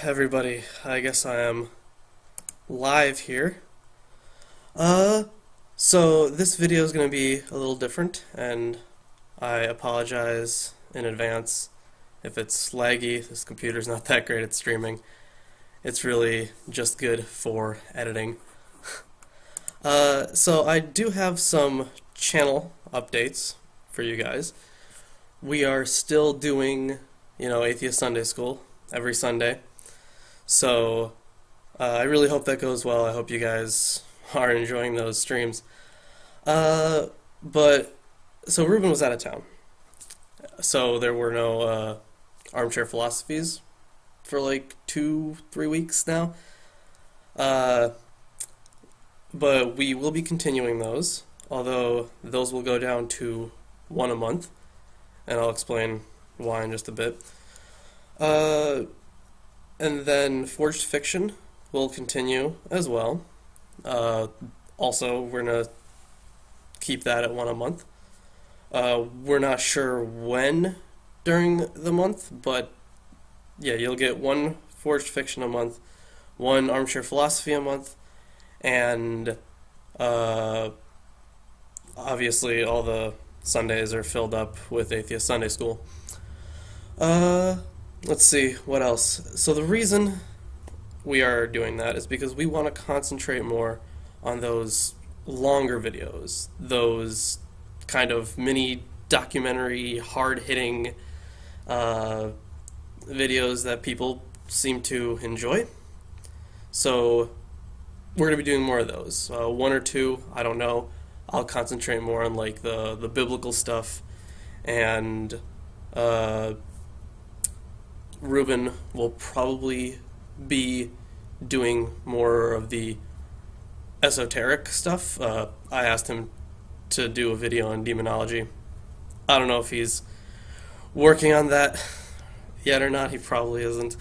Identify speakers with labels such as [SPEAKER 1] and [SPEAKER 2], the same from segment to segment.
[SPEAKER 1] Everybody, I guess I am live here. So this video is going to be a little different, and I apologize in advance if it's laggy. This computer's not that great at streaming. It's really just good for editing. So I do have some channel updates for you guys. We are still doing, Atheist Sunday School every Sunday. So I really hope that goes well. I hope you guys are enjoying those streams. But so Ruben was out of town, so there were no armchair philosophies for like 2-3 weeks now. But we will be continuing those, although those will go down to one a month, and I'll explain why in just a bit. And then Forged Fiction will continue as well. Also, we're going to keep that at one a month. We're not sure when during the month, but yeah, you'll get one Forged Fiction a month, one Armchair Philosophy a month, and obviously all the Sundays are filled up with Atheist Sunday School. Let's see, what else? So the reason we are doing that is because we want to concentrate more on those longer videos, those kind of mini documentary, hard-hitting videos that people seem to enjoy. So we're going to be doing more of those. One or two, I don't know. I'll concentrate more on like the biblical stuff, and Ruben will probably be doing more of the esoteric stuff. I asked him to do a video on demonology. I don't know if he's working on that yet or not. He probably isn't.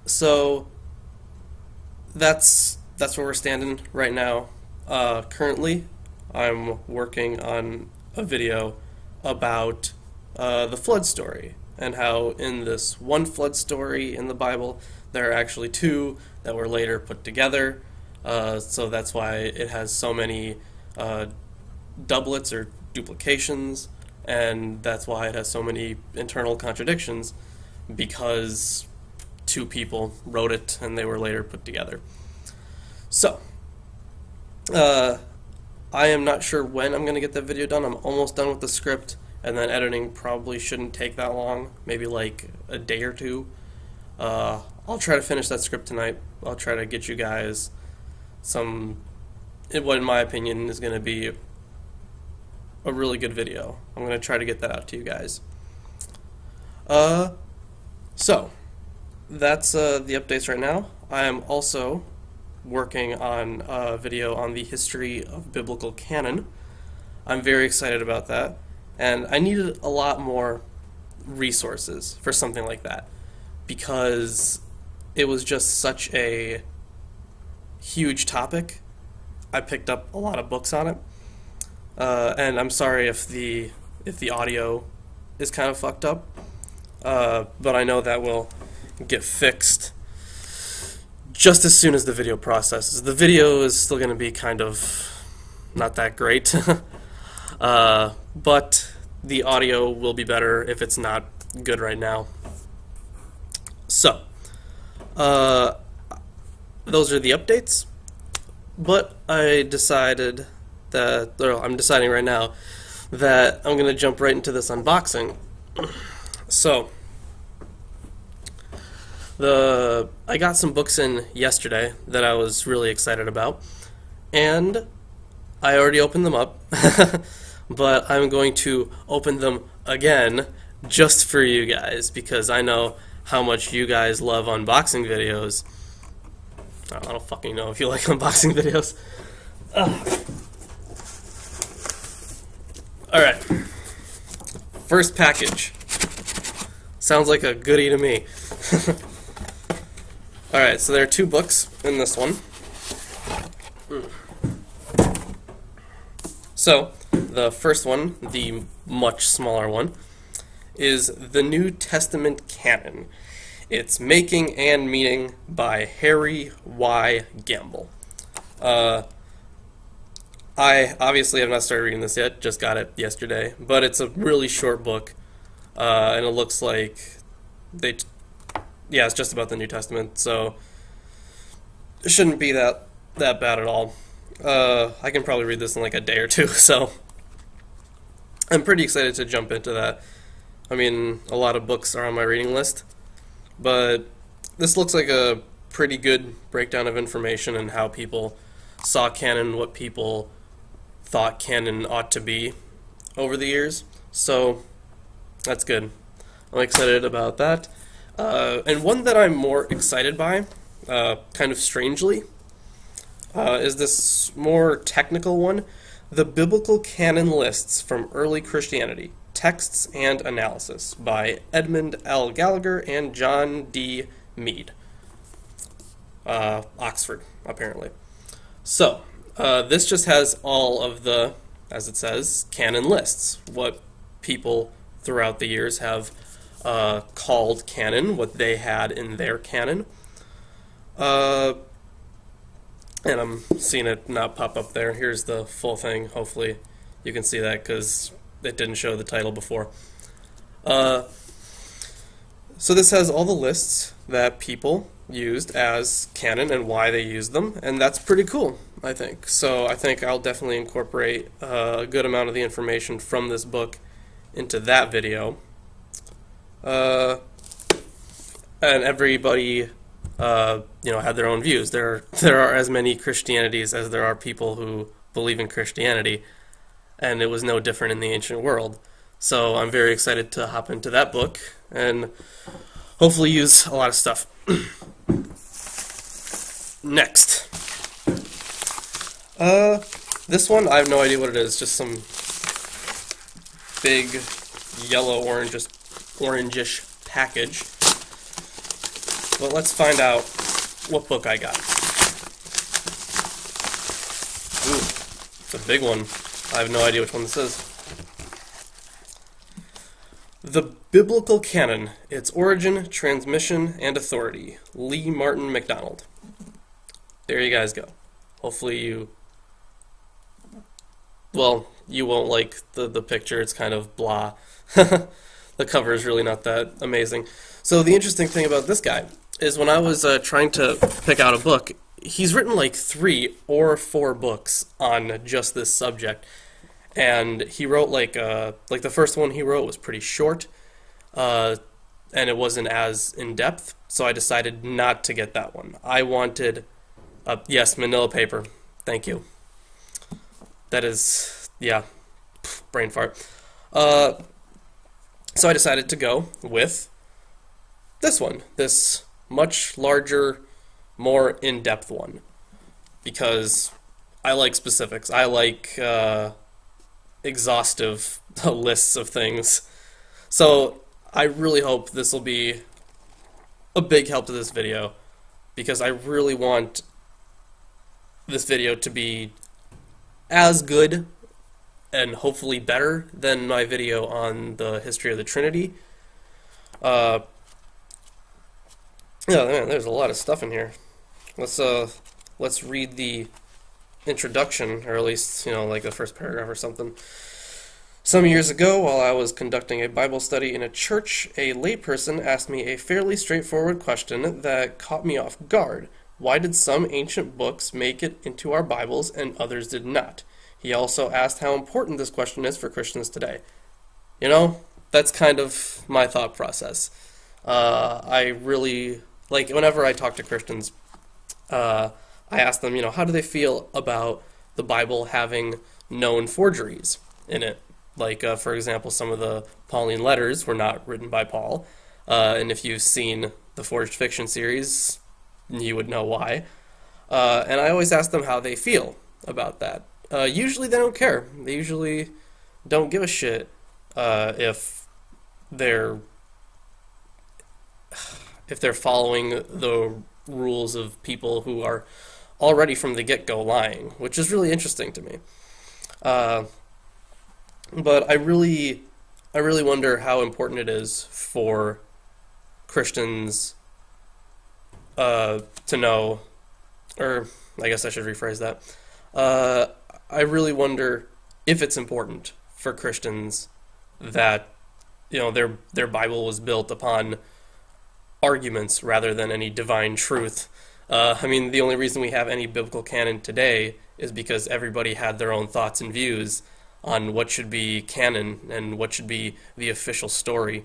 [SPEAKER 1] So that's where we're standing right now. Currently, I'm working on a video about the flood story, and how in this one flood story in the Bible there are actually two that were later put together. So that's why it has so many doublets or duplications, and that's why it has so many internal contradictions, because two people wrote it and they were later put together. So I am not sure when I'm going to get that video done. I'm almost done with the script, and then editing probably shouldn't take that long, maybe like a day or two. I'll try to finish that script tonight. I'll try to get you guys what in my opinion is going to be a really good video. I'm going to try to get that out to you guys. So that's the updates right now. I am also working on a video on the history of biblical canon. I'm very excited about that, and I needed a lot more resources for something like that, because it was just such a huge topic. I picked up a lot of books on it, and I'm sorry if the audio is kind of fucked up, but I know that will get fixed just as soon as the video processes. The video is still going to be kind of not that great, but the audio will be better if it's not good right now. So, those are the updates, but I decided that, or I'm deciding right now, that I'm going to jump right into this unboxing. So, I got some books in yesterday that I was really excited about, and I already opened them up, but I'm going to open them again just for you guys, because I know how much you guys love unboxing videos. I don't fucking know if you like unboxing videos. Alright. First package. Sounds like a goodie to me. Alright, so there are two books in this one. So, the first one, the much smaller one, is The New Testament Canon. Its Making and Meaning by Harry Y. Gamble. I obviously have not started reading this yet, just got it yesterday, but it's a really short book, and it looks like it's just about the New Testament, so it shouldn't be that bad at all. I can probably read this in like a day or two, so I'm pretty excited to jump into that. I mean, a lot of books are on my reading list, but this looks like a pretty good breakdown of information and how people saw canon, what people thought canon ought to be over the years, so that's good. I'm excited about that. And one that I'm more excited by, kind of strangely, is this more technical one, The Biblical Canon Lists from Early Christianity, Texts and Analysis by Edmund L. Gallagher and John D. Mead. Oxford, apparently. So, this just has all of the, as it says, canon lists, what people throughout the years have called canon, what they had in their canon. And I'm seeing it not pop up there. Here's the full thing. Hopefully you can see that because it didn't show the title before. So this has all the lists that people used as canon and why they used them, and that's pretty cool, I think. So I think I'll definitely incorporate a good amount of the information from this book into that video. And everybody, had their own views. There are as many Christianities as there are people who believe in Christianity, and it was no different in the ancient world. So I'm very excited to hop into that book and hopefully use a lot of stuff. Next. This one, I have no idea what it is. Just some big yellow orangish package. But let's find out what book I got. Ooh, it's a big one. I have no idea which one this is. The Biblical Canon, Its Origin, Transmission, and Authority. Lee Martin MacDonald. There you guys go. Hopefully you won't like the picture. It's kind of blah. The cover is really not that amazing. So the interesting thing about this guy is when I was trying to pick out a book, he's written like 3 or 4 books on just this subject. And he wrote like the first one he wrote was pretty short, and it wasn't as in-depth, so I decided not to get that one. I wanted, yes, manila paper. Thank you. That is, yeah, brain fart. So I decided to go with this one, this much larger, more in-depth one, because I like specifics. I like exhaustive lists of things. So I really hope this will be a big help to this video, because I really want this video to be as good and hopefully better than my video on the history of the Trinity. Yeah, man, there's a lot of stuff in here. Let's read the introduction, or at least, like the first paragraph or something. Some years ago, while I was conducting a Bible study in a church, a layperson asked me a fairly straightforward question that caught me off guard. Why did some ancient books make it into our Bibles and others did not? He also asked how important this question is for Christians today. That's kind of my thought process. I really, whenever I talk to Christians, I ask them, how do they feel about the Bible having known forgeries in it? For example, some of the Pauline letters were not written by Paul, and if you've seen the Forged Fiction series, you would know why. And I always ask them how they feel about that. Usually they don't care. They usually don't give a shit if they're following the rules of people who are already from the get-go lying, which is really interesting to me. But I really I really wonder how important it is for Christians to know, or I guess I should rephrase that. I really wonder if it's important for Christians that their Bible was built upon arguments rather than any divine truth. I mean, the only reason we have any biblical canon today is because everybody had their own thoughts and views on what should be canon and what should be the official story.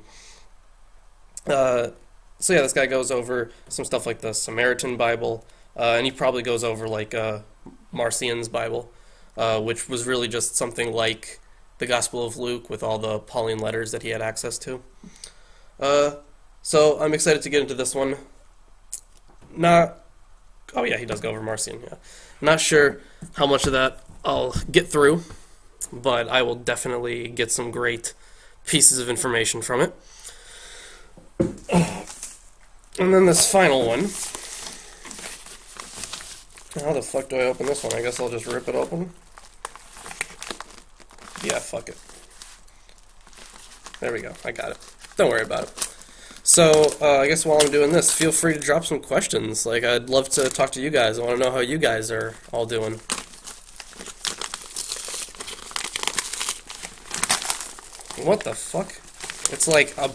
[SPEAKER 1] So yeah, this guy goes over some stuff like the Samaritan Bible, and he probably goes over like Marcion's Bible, which was really just something like the Gospel of Luke with all the Pauline letters that he had access to. So I'm excited to get into this one. Oh yeah, he does go over Marcion, yeah. Not sure how much of that I'll get through, but I will definitely get some great pieces of information from it. And then this final one. How the fuck do I open this one? I guess I'll just rip it open. Yeah, fuck it. There we go. I got it. Don't worry about it. So, I guess while I'm doing this, feel free to drop some questions. Like, I'd love to talk to you guys. I want to know how you guys are all doing. What the fuck? It's like a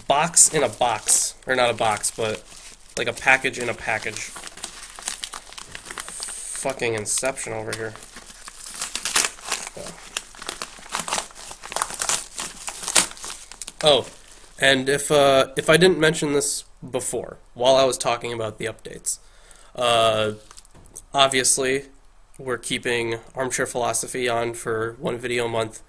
[SPEAKER 1] box in a box. Or not a box, but like a package in a package. Fucking Inception over here. Oh, and if I didn't mention this before, while I was talking about the updates, obviously we're keeping Armchair Philosophy on for one video a month,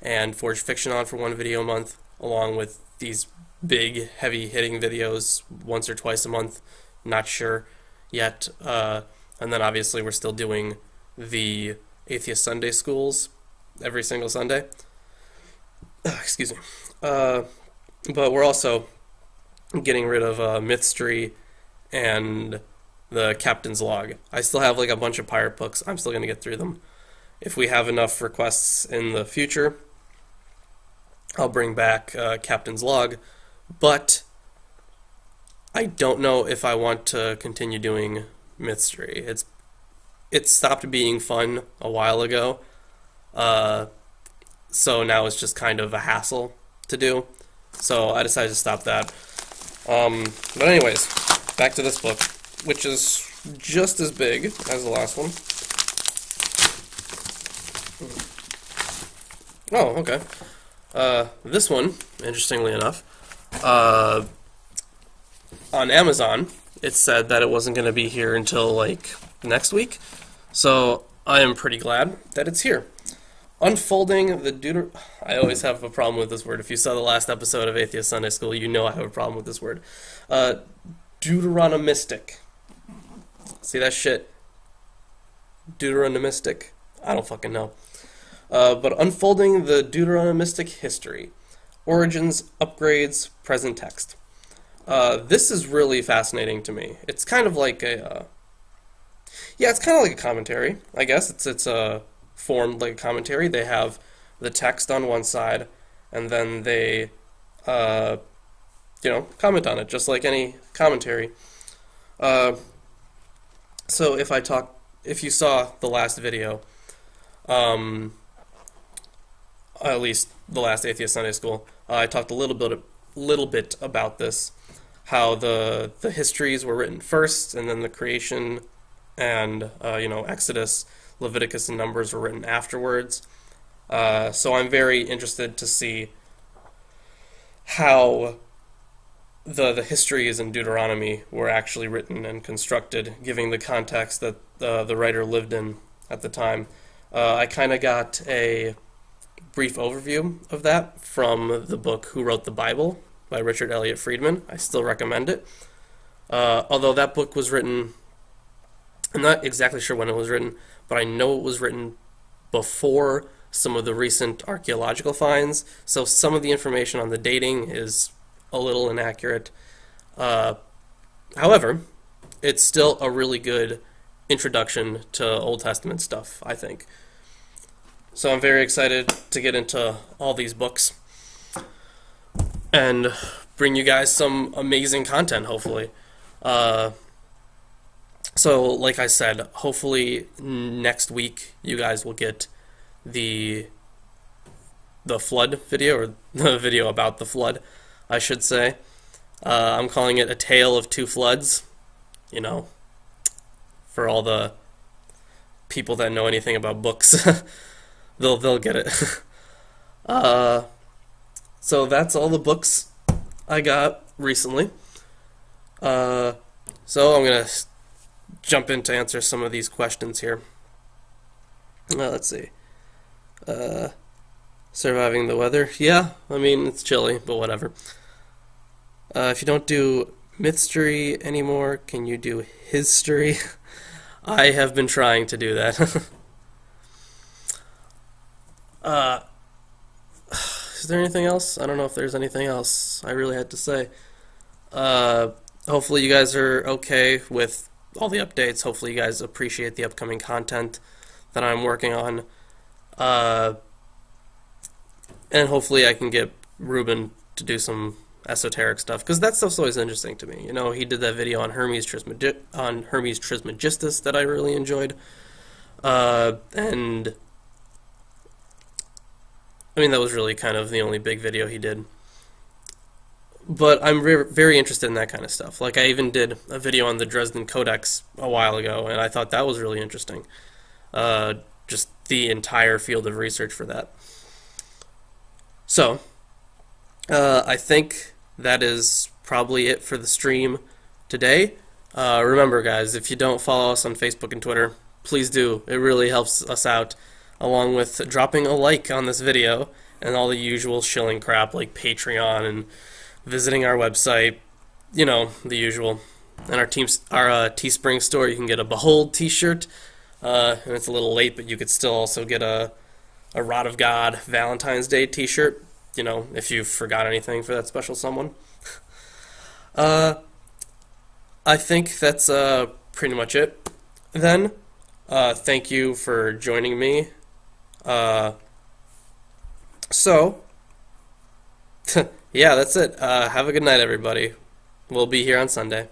[SPEAKER 1] and Forged Fiction on for one video a month, along with these big, heavy-hitting videos once or twice a month, not sure yet. And then obviously we're still doing the Atheist Sunday Schools every single Sunday. Excuse me. But we're also getting rid of Mythstery and the Captain's Log. I still have like a bunch of pirate books. I'm still going to get through them. If we have enough requests in the future, I'll bring back Captain's Log. But I don't know if I want to continue doing Mythstery. It stopped being fun a while ago. So now it's just kind of a hassle to do. So I decided to stop that. But anyways, back to this book, which is just as big as the last one. Oh, okay. This one, interestingly enough, on Amazon, it said that it wasn't going to be here until, like, next week. So I am pretty glad that it's here. Unfolding the I always have a problem with this word. If you saw the last episode of Atheist Sunday School, you know I have a problem with this word. Deuteronomistic. See that shit? Deuteronomistic? I don't fucking know. But Unfolding the Deuteronomistic History. Origins, Upgrades, Present Text. This is really fascinating to me. It's kind of like a... it's kind of like a commentary, I guess. It's formed like a commentary. They have the text on one side, and then they, comment on it, just like any commentary. So if you saw the last video, at least the last Atheist Sunday School, I talked a little bit about this, how the histories were written first, and then the creation and Exodus, Leviticus, and Numbers were written afterwards. So I'm very interested to see how the histories in Deuteronomy were actually written and constructed, giving the context that the writer lived in at the time. I kind of got a brief overview of that from the book Who Wrote the Bible by Richard Elliott Friedman. I still recommend it. Although that book was written, I'm not exactly sure when it was written, but I know it was written before some of the recent archaeological finds, so some of the information on the dating is a little inaccurate. However, it's still a really good introduction to Old Testament stuff, I think. So I'm very excited to get into all these books. and bring you guys some amazing content, hopefully. Uh, so, like I said, hopefully next week you guys will get the flood video, or the video about the flood, I should say. I'm calling it A Tale of Two Floods, you know, for all the people that know anything about books. They'll get it. uh, so that's all the books I got recently. So I'm gonna jump in to answer some of these questions here. Let's see. Surviving the weather. Yeah, I mean, it's chilly, but whatever. If you don't do mystery anymore, can you do history? I have been trying to do that. uh, is there anything else? I don't know if there's anything else I really had to say. Hopefully you guys are okay with all the updates. Hopefully you guys appreciate the upcoming content that I'm working on. And hopefully I can get Ruben to do some esoteric stuff, because that stuff's always interesting to me. You know, he did that video on Hermes Trismegistus that I really enjoyed. And I mean, that was really kind of the only big video he did. But I'm very interested in that kind of stuff. Like, I even did a video on the Dresden Codex a while ago, and I thought that was really interesting. Just the entire field of research for that. So, I think that is probably it for the stream today. Remember, guys, if you don't follow us on Facebook and Twitter, please do. It really helps us out, along with dropping a like on this video and all the usual shilling crap like Patreon and visiting our website, you know, the usual. And our Teespring store, you can get a Behold t-shirt, and it's a little late, but you could still also get a Rod of God Valentine's Day t-shirt, you know, if you forgot anything for that special someone. I think that's pretty much it then. Thank you for joining me. So, yeah, that's it. Have a good night, everybody. We'll be here on Sunday.